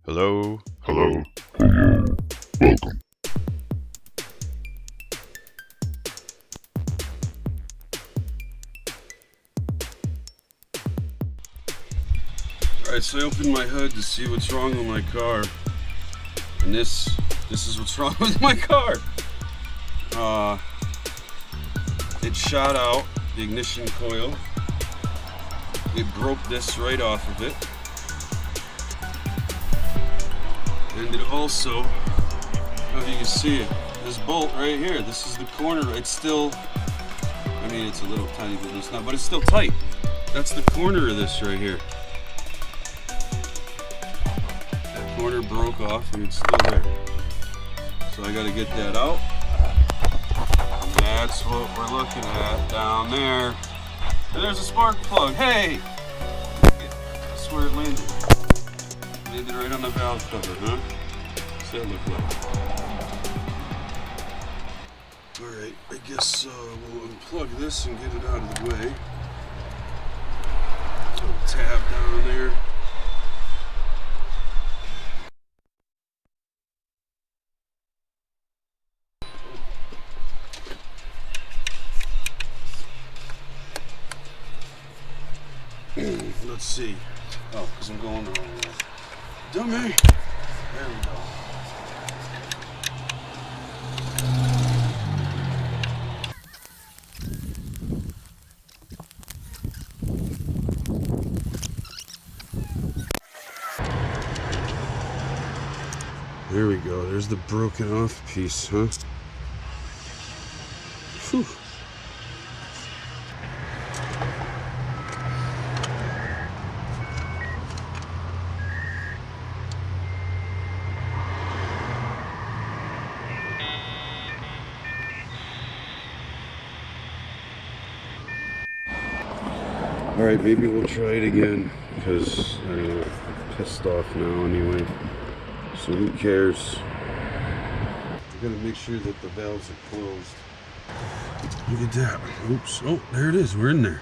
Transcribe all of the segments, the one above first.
Hello? Hello. Hello. Welcome. Alright, so I opened my hood to see what's wrong with my car. And this is what's wrong with my car. It shot out the ignition coil. It broke this right off of it. And it also, I don't know if you can see it, this bolt right here, this is the corner, it's still, I mean it's a little tiny bit loose now, but it's still tight. That's the corner of this right here. That corner broke off and it's still there. So I gotta get that out. And that's what we're looking at down there. And there's a spark plug, hey! That's where it landed. Landed right on the valve cover, huh? What's that look like? Alright, I guess we'll unplug this and get it out of the way. Little tab down there. Let's see. Oh, because I'm going the wrong way. Dummy! There we go. There we go. There's the broken off piece, huh? Whew. Alright, maybe we'll try it again, because I don't know, I'm pissed off now anyway. So who cares? We gotta make sure that the valves are closed. Look at that. Oops. Oh, there it is. We're in there.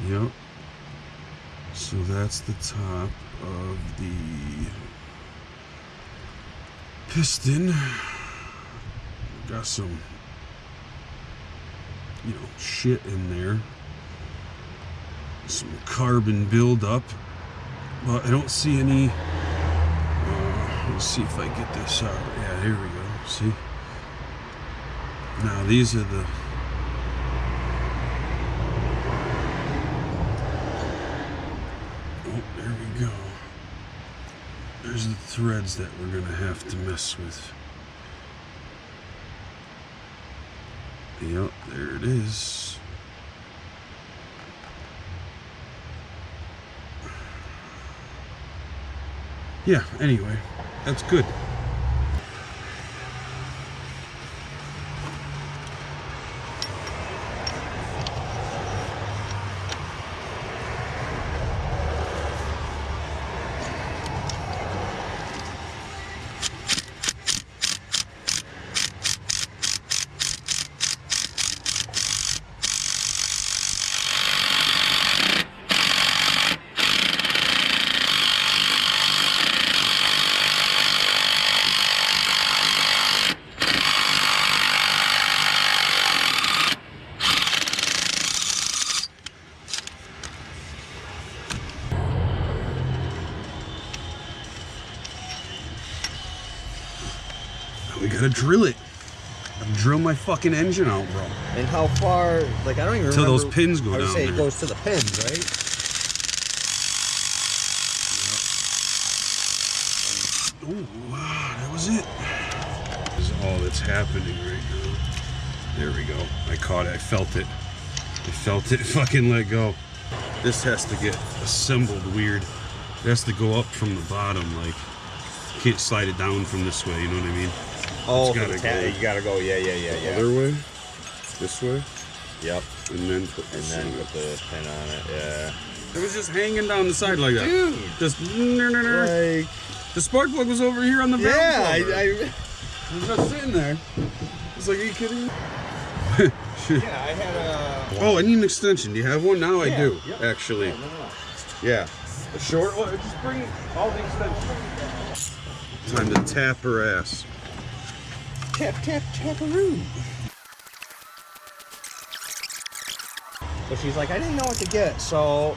Yep. So that's the top of the piston. Got some, you know, shit in there. Some carbon buildup. Well, I don't see any. Let's see if I get this out. Yeah, here we go. See? Now these are the. Oh, there we go. There's the threads that we're gonna have to mess with. Yep, there it is. Yeah, anyway, that's good. We gotta drill it. Drill my fucking engine out, bro. And how far? Like I don't even remember. Till those pins go down. I would say there. it goes to the pins, right? Oh, wow, that was it. This is all that's happening right now. There we go. I caught it. I felt it. I felt it fucking let go. This has to get assembled weird. It has to go up from the bottom, like, you can't slide it down from this way, you know what I mean? Oh, it's gotta go. You gotta go, yeah. Other way? This way? Yep. And then put this And then put the pin on it, yeah. It was just hanging down the side like that. Dude! Just, Like... The spark plug was over here on the valve. Yeah, It was just sitting there. It's like, are you kidding me? Yeah, I had a... Oh, I need an extension. Do you have one? Now I do, Yep. actually. No. Yeah. A short one? Just bring all the extensions. Time to tap her ass. Tap, tap, taparoo. So she's like, I didn't know what to get, so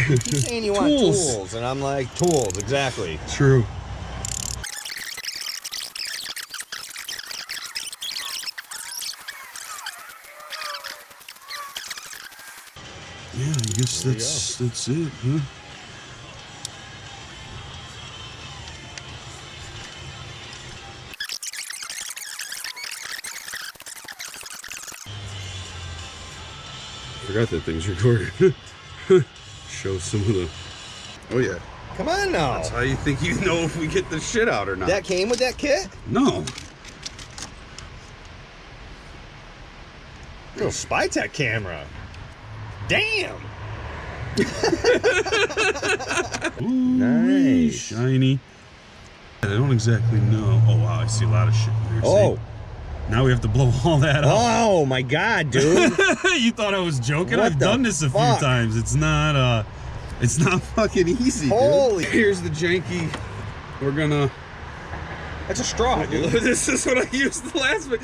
you keep saying you want tools. And I'm like, tools, exactly. True. Yeah, I guess that's it, huh? Forgot that thing's recorded. Show some of the. Oh yeah. Come on now. That's how you think you know if we get the shit out or not. That came with that kit? No. Little Spytech camera. Damn. Ooh, Nice. shiny. I don't exactly know. Oh wow, I see a lot of shit in there. Oh. See? Now we have to blow all that up. Oh my god, dude. You thought I was joking? What I've the done this a few fuck? times. It's not fucking easy, Holy. dude. Here's the janky. We're gonna. That's a straw, dude. This is what I used the last bit.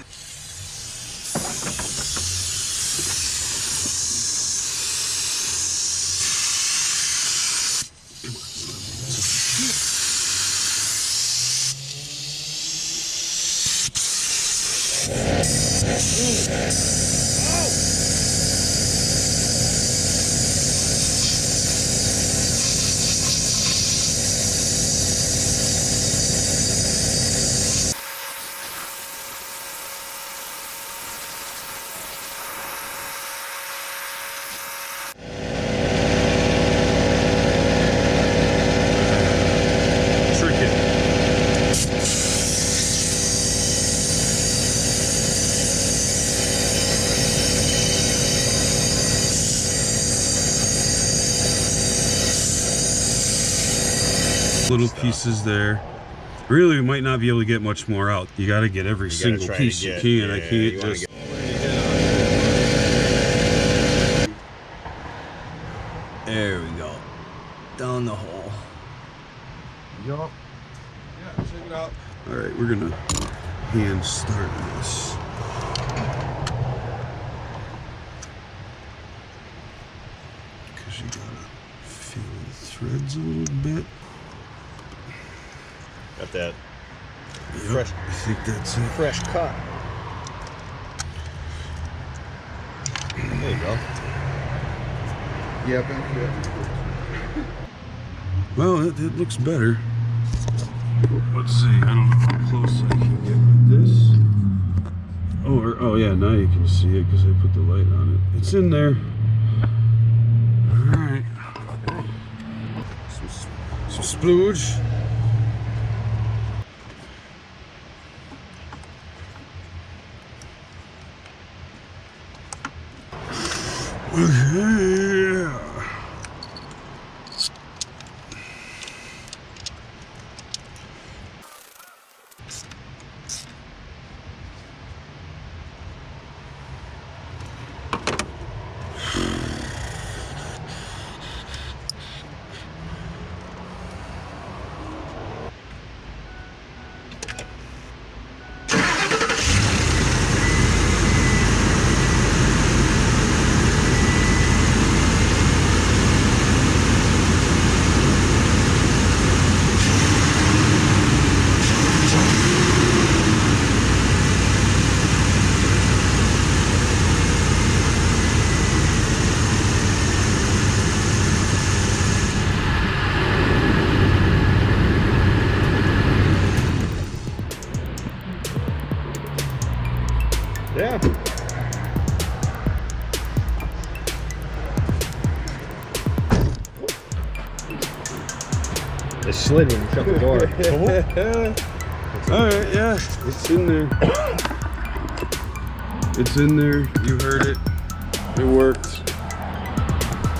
Little pieces there. Really, we might not be able to get much more out. You got to get every single piece you can. I can't just. There we go. Down the hole. Yup. Yeah, check it out. All right, we're gonna hand start this. Because you gotta feel the threads a little bit. Got that Yep, fresh. I think that's it. Fresh cut. There you go. Yep. Well, it looks better. Let's see. I don't know how close I can get with this. Oh yeah, now you can see it because I put the light on it. It's in there. All right. Some splooge. Yeah. Yeah. It slid when you shut the door. Alright, yeah, it's in there. It's in there, you heard it. It worked.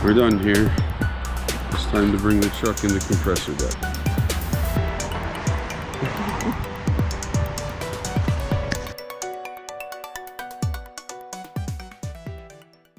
We're done here. It's time to bring the truck in the compressor deck.